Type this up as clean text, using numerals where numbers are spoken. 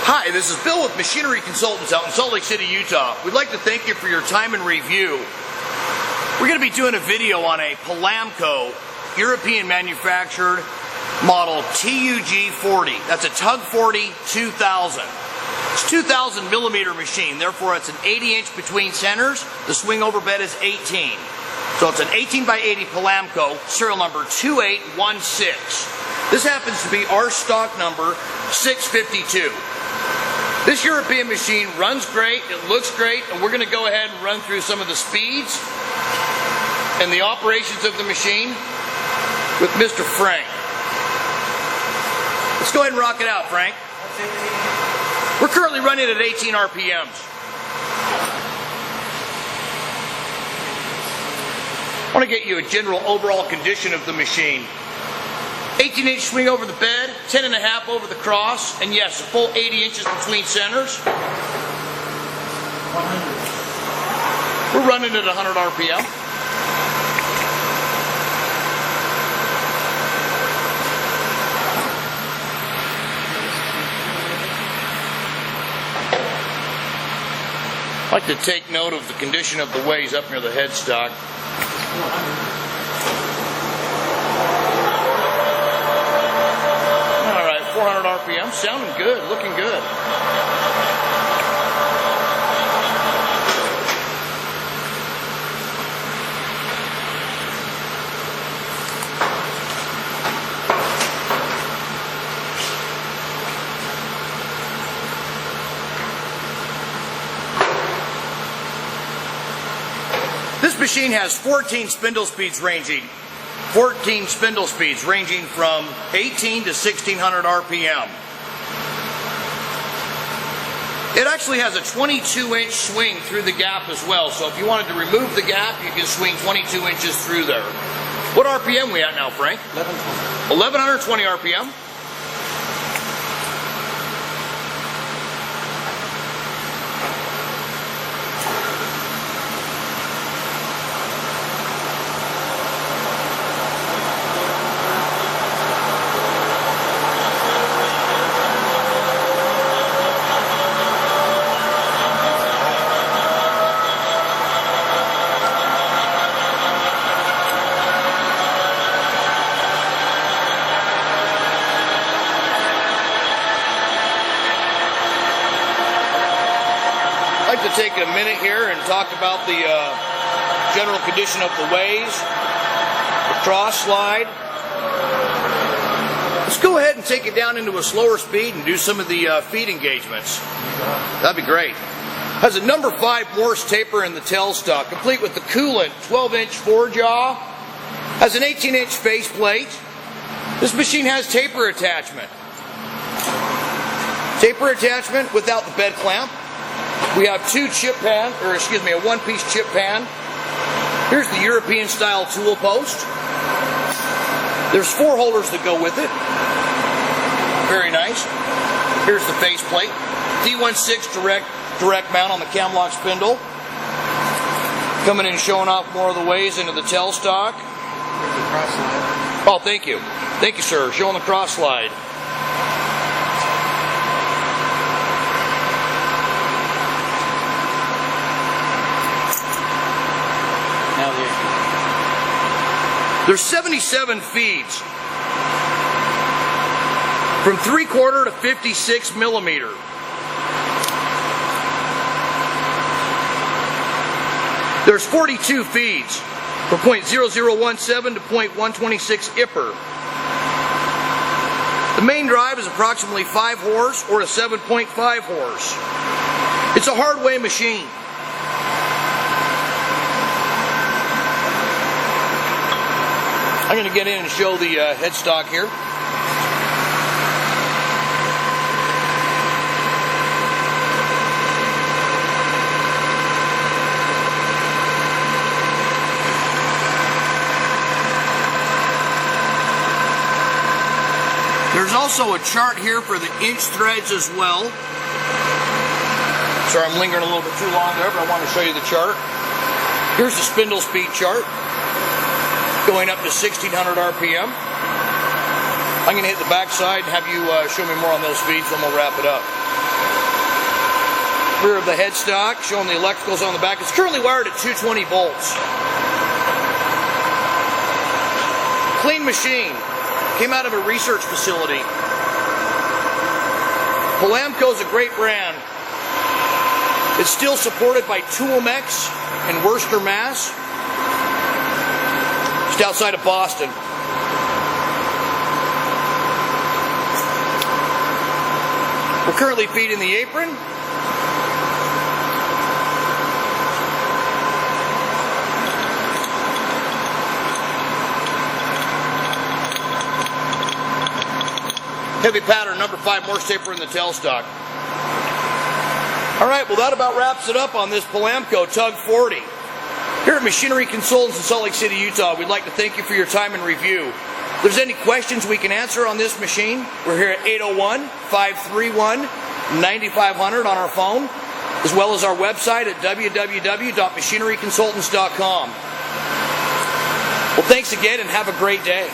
Hi, this is Bill with Machinery Consultants out in Salt Lake City, Utah. We'd like to thank you for your time and review. We're going to be doing a video on a Polamco European manufactured model TUG40. That's a Tug 40 2000. It's a 2000 millimeter machine, therefore it's an 80-inch between centers. The swing over bed is 18. So it's an 18 by 80 Polamco, serial number 2816. This happens to be our stock number 652. This European machine runs great, it looks great, and we're going to go ahead and run through some of the speeds and the operations of the machine with Mr. Frank. Let's go ahead and rock it out, Frank. We're currently running at 18 RPMs. I want to get you a general overall condition of the machine. 18-inch swing over the bed, 10.5 over the cross, and yes, a full 80 inches between centers. 100. We're running at 100 RPM. I'd like to take note of the condition of the ways up near the headstock. 400. All right, 400 RPM, sounding good, looking good. This machine has 14 spindle speeds ranging from 18 to 1600 RPM. It actually has a 22-inch swing through the gap as well, so if you wanted to remove the gap, you can swing 22 inches through there. What RPM we at now, Frank? 1120 RPM. I'd like to take a minute here and talk about the general condition of the ways, the cross slide. Let's go ahead and take it down into a slower speed and do some of the feed engagements. That'd be great. Has a number 5 Morse taper in the tailstock, complete with the coolant 12-inch forejaw. Has an 18-inch faceplate. This machine has taper attachment. Taper attachment without the bed clamp. We have a one-piece chip pan. Here's the European style tool post. There's 4 holders that go with it. Very nice. Here's the faceplate. D16 direct mount on the camlock spindle. Coming in and showing off more of the ways into the tailstock. Here's the cross slide. Oh, thank you. Thank you, sir. Showing the cross slide. There's 77 feeds from 3/4 to 56 millimeter. There's 42 feeds from .0017 to .126 IPR. The main drive is approximately 5 horse or a 7.5 horse. It's a hardway machine. I'm going to get in and show the headstock here. There's also a chart here for the inch threads as well. Sorry, I'm lingering a little bit too long there, but I want to show you the chart. Here's the spindle speed chart, going up to 1600 RPM. I'm going to hit the back side and have you show me more on those speeds, then we'll wrap it up. Rear of the headstock, showing the electricals on the back. It's currently wired at 220 volts. Clean machine. Came out of a research facility. Polamco is a great brand. It's still supported by Toolmex in Worcester, Mass. Just outside of Boston. We're currently feeding the apron. Heavy pattern, number 5 Morse taper in the tailstock. All right, well that about wraps it up on this Polamco Tug 40. Here at Machinery Consultants in Salt Lake City, Utah, we'd like to thank you for your time and review. If there's any questions we can answer on this machine, we're here at 801-531-9500 on our phone, as well as our website at www.machineryconsultants.com. Well, thanks again and have a great day.